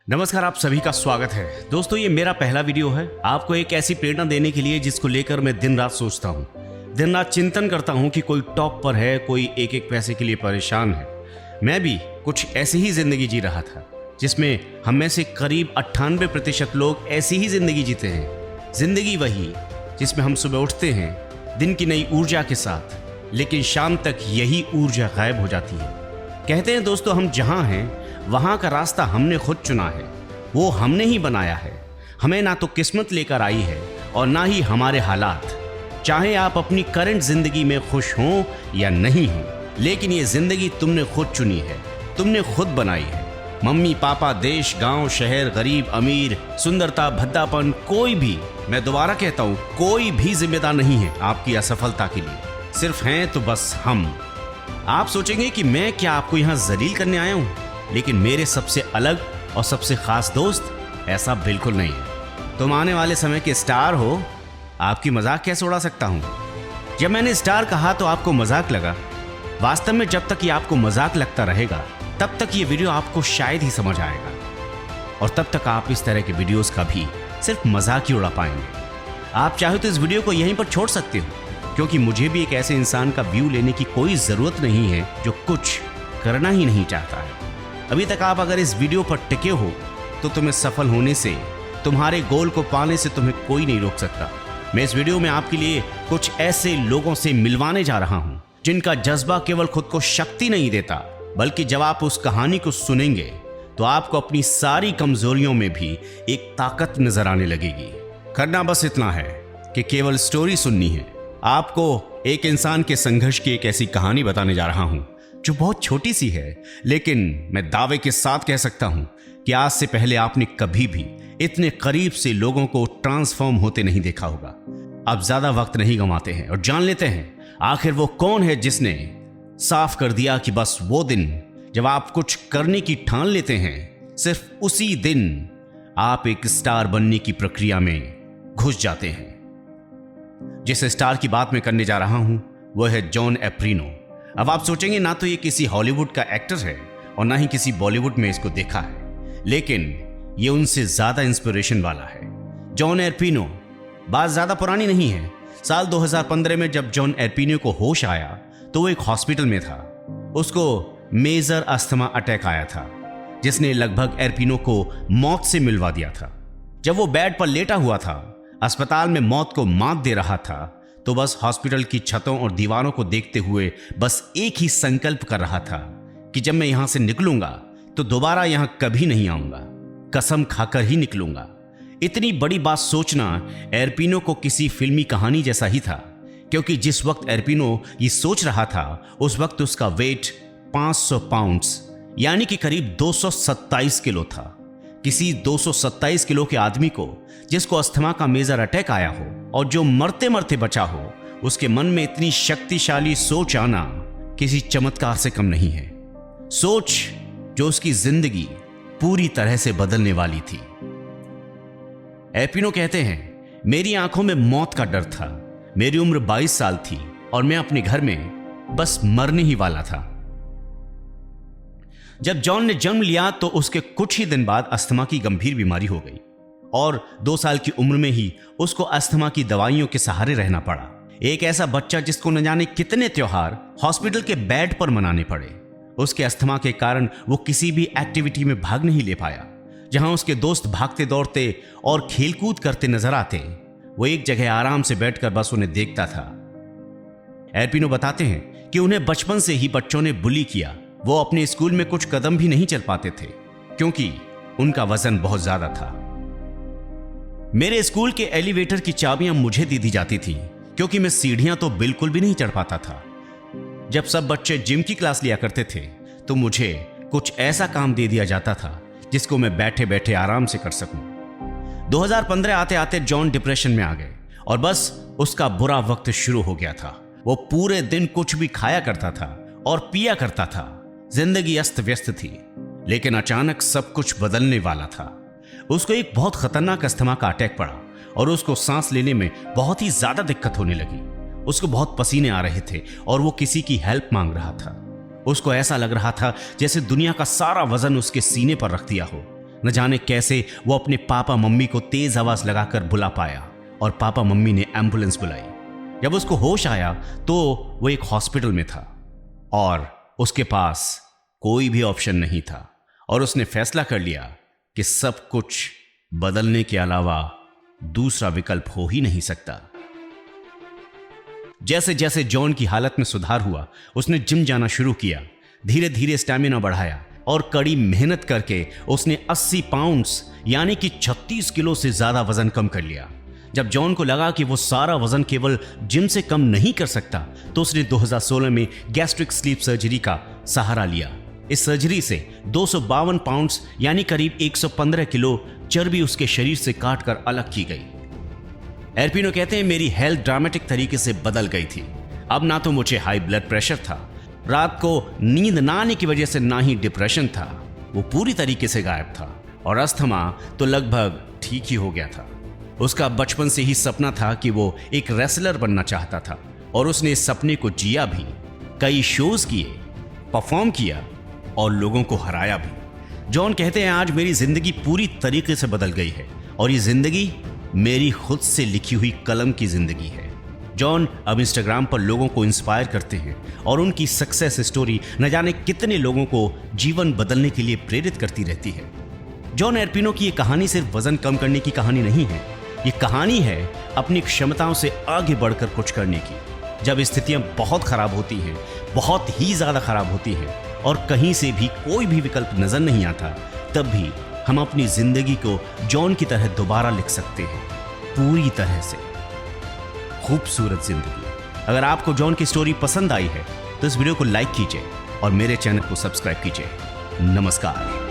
नमस्कार, आप सभी का स्वागत है। दोस्तों, ये मेरा पहला वीडियो है आपको एक ऐसी प्रेरणा देने के लिए जिसको लेकर मैं दिन रात सोचता हूँ, दिन रात चिंतन करता हूँ कि कोई टॉप पर है, कोई एक एक पैसे के लिए परेशान है। मैं भी कुछ ऐसी ही जिंदगी जी रहा था जिसमें हम में से करीब 98% लोग ऐसी ही जिंदगी जीते हैं। जिंदगी वही जिसमें हम सुबह उठते हैं दिन की नई ऊर्जा के साथ, लेकिन शाम तक यही ऊर्जा गायब हो जाती है। कहते हैं दोस्तों, हम जहाँ हैं वहाँ का रास्ता हमने खुद चुना है, वो हमने ही बनाया है। हमें ना तो किस्मत लेकर आई है और ना ही हमारे हालात। चाहे आप अपनी करंट जिंदगी में खुश हों या नहीं हों, लेकिन ये जिंदगी तुमने खुद चुनी है, तुमने खुद बनाई है। मम्मी पापा, देश, गांव, शहर, गरीब, अमीर, सुंदरता, भद्दापन, कोई भी, मैं दोबारा कहता हूँ, कोई भी जिम्मेदार नहीं है आपकी असफलता के लिए। सिर्फ हैं तो बस हम। आप सोचेंगे कि मैं क्या आपको यहाँ जलील करने आया हूँ, लेकिन मेरे सबसे अलग और सबसे खास दोस्त ऐसा बिल्कुल नहीं है। तुम आने वाले समय के स्टार हो, आपकी मजाक कैसे उड़ा सकता हूं? जब मैंने स्टार कहा तो आपको मजाक लगा। वास्तव में जब तक ये आपको मजाक लगता रहेगा तब तक ये वीडियो आपको शायद ही समझ आएगा, और तब तक आप इस तरह के वीडियोस का भी सिर्फ मजाक ही उड़ा पाएंगे। आप चाहे तो इस वीडियो को यहीं पर छोड़ सकते हो, क्योंकि मुझे भी एक ऐसे इंसान का व्यू लेने की कोई जरूरत नहीं है जो कुछ करना ही नहीं चाहता है। अभी तक आप अगर इस वीडियो पर टिके हो तो तुम्हें सफल होने से, तुम्हारे गोल को पाने से तुम्हें कोई नहीं रोक सकता। मैं इस वीडियो में आपके लिए कुछ ऐसे लोगों से मिलवाने जा रहा हूं जिनका जज्बा केवल खुद को शक्ति नहीं देता, बल्कि जब आप उस कहानी को सुनेंगे तो आपको अपनी सारी कमजोरियों में भी एक ताकत नजर आने लगेगी। करना बस इतना है कि केवल स्टोरी सुननी है। आपको एक इंसान के संघर्ष की एक ऐसी कहानी बताने जा रहा हूं जो बहुत छोटी सी है, लेकिन मैं दावे के साथ कह सकता हूं कि आज से पहले आपने कभी भी इतने करीब से लोगों को ट्रांसफॉर्म होते नहीं देखा होगा। अब ज्यादा वक्त नहीं गंवाते हैं और जान लेते हैं आखिर वो कौन है जिसने साफ कर दिया कि बस वो दिन जब आप कुछ करने की ठान लेते हैं, सिर्फ उसी दिन आप एक स्टार बनने की प्रक्रिया में घुस जाते हैं। जिस स्टार की बात मैं करने जा रहा हूं वह है जॉन एप्रिनो। अब आप सोचेंगे, ना तो ये किसी हॉलीवुड का एक्टर है और ना ही किसी बॉलीवुड में इसको देखा है, लेकिन ये उनसे ज्यादा इंस्पिरेशन वाला है। जॉन एर्पिनो बात ज्यादा पुरानी नहीं है। साल 2015 में जब जॉन एर्पिनो को होश आया तो वो एक हॉस्पिटल में था। उसको मेजर अस्थमा अटैक आया था जिसने लगभग एर्पिनो को मौत से मिलवा दिया था। जब वो बेड पर लेटा हुआ था, अस्पताल में मौत को मात दे रहा था, तो बस हॉस्पिटल की छतों और दीवारों को देखते हुए बस एक ही संकल्प कर रहा था कि जब मैं यहां से निकलूंगा तो दोबारा यहां कभी नहीं आऊंगा, कसम खाकर ही निकलूंगा। इतनी बड़ी बात सोचना एर्पिनो को किसी फिल्मी कहानी जैसा ही था, क्योंकि जिस वक्त एर्पिनो ये सोच रहा था उस वक्त उसका वेट 500 पाउंड्स यानी कि करीब 227 किलो था। किसी 227 किलो के आदमी को जिसको अस्थमा का मेजर अटैक आया हो और जो मरते मरते बचा हो, उसके मन में इतनी शक्तिशाली सोच आना किसी चमत्कार से कम नहीं है। सोच जो उसकी जिंदगी पूरी तरह से बदलने वाली थी। एर्पिनो कहते हैं, मेरी आंखों में मौत का डर था। मेरी उम्र 22 साल थी और मैं अपने घर में बस मरने ही वाला था। जब जॉन ने जन्म लिया तो उसके कुछ ही दिन बाद अस्थमा की गंभीर बीमारी हो गई और 2 साल की उम्र में ही उसको अस्थमा की दवाइयों के सहारे रहना पड़ा। एक ऐसा बच्चा जिसको न जाने कितने त्योहार हॉस्पिटल के बेड पर मनाने पड़े। उसके अस्थमा के कारण वो किसी भी एक्टिविटी में भाग नहीं ले पाया। जहां उसके दोस्त भागते दौड़ते और खेलकूद करते नजर आते, वो एक जगह आराम से बैठकर बस उन्हें देखता था। एर्पिनो बताते हैं कि उन्हें बचपन से ही बच्चों ने बुली किया। वो अपने स्कूल में कुछ कदम भी नहीं चल पाते थे क्योंकि उनका वजन बहुत ज्यादा था। मेरे स्कूल के एलिवेटर की चाबियां मुझे दी जाती थी क्योंकि मैं सीढ़ियां तो बिल्कुल भी नहीं चढ़ पाता था। जब सब बच्चे जिम की क्लास लिया करते थे तो मुझे कुछ ऐसा काम दे दिया जाता था जिसको मैं बैठे बैठे आराम से कर सकूं। 2015 आते आते जॉन डिप्रेशन में आ गए और बस उसका बुरा वक्त शुरू हो गया था। वो पूरे दिन कुछ भी खाया करता था और पिया करता था। जिंदगी अस्त व्यस्त थी, लेकिन अचानक सब कुछ बदलने वाला था। उसको एक बहुत खतरनाक अस्थमा का अटैक पड़ा और उसको सांस लेने में बहुत ही ज्यादा दिक्कत होने लगी। उसको बहुत पसीने आ रहे थे और वो किसी की हेल्प मांग रहा था। उसको ऐसा लग रहा था जैसे दुनिया का सारा वजन उसके सीने पर रख दिया हो। न जाने कैसे वो अपने पापा मम्मी को तेज आवाज लगाकर बुला पाया और पापा मम्मी ने एम्बुलेंस बुलाई। जब उसको होश आया तो वो एक हॉस्पिटल में था और उसके पास कोई भी ऑप्शन नहीं था और उसने फैसला कर लिया कि सब कुछ बदलने के अलावा दूसरा विकल्प हो ही नहीं सकता। जैसे जैसे जॉन की हालत में सुधार हुआ उसने जिम जाना शुरू किया, धीरे धीरे स्टैमिना बढ़ाया और कड़ी मेहनत करके उसने 80 पाउंड्स यानी कि 36 किलो से ज्यादा वजन कम कर लिया। जब जॉन को लगा कि वो सारा वजन केवल जिम से कम नहीं कर सकता तो उसने 2016 में गैस्ट्रिक स्लीप सर्जरी का सहारा लिया। इस सर्जरी से 252 पाउंड्स यानी करीब 115 किलो चर्बी उसके शरीर से काटकर अलग की गई। एर्पिनो कहते हैं मेरी हेल्थ ड्रामेटिक तरीके से बदल गई थी। अब ना तो मुझे हाई ब्लड प्रेशर था, रात को नींद ना आने की वजह से ना ही डिप्रेशन था, वो पूरी तरीके से गायब था और अस्थमा तो लगभग ठीक ही हो गया था। उसका बचपन से ही सपना था कि वो एक रेसलर बनना चाहता था और उसने इस सपने को जिया भी, कई शोज किए, परफॉर्म किया और लोगों को हराया भी। जॉन कहते हैं आज मेरी जिंदगी पूरी तरीके से बदल गई है और ये जिंदगी मेरी खुद से लिखी हुई कलम की जिंदगी है। जॉन अब इंस्टाग्राम पर लोगों को इंस्पायर करते हैं और उनकी सक्सेस स्टोरी न जाने कितने लोगों को जीवन बदलने के लिए प्रेरित करती रहती है। जॉन एर्पिनो की ये कहानी सिर्फ वजन कम करने की कहानी नहीं है, ये कहानी है अपनी क्षमताओं से आगे बढ़कर कुछ करने की। जब स्थितियां बहुत खराब होती हैं, बहुत ही ज्यादा खराब होती हैं और कहीं से भी कोई भी विकल्प नजर नहीं आता, तब भी हम अपनी जिंदगी को जॉन की तरह दोबारा लिख सकते हैं, पूरी तरह से। खूबसूरत जिंदगी। अगर आपको जॉन की स्टोरी पसंद आई है तो इस वीडियो को लाइक कीजिए और मेरे चैनल को सब्सक्राइब कीजिए। नमस्कार।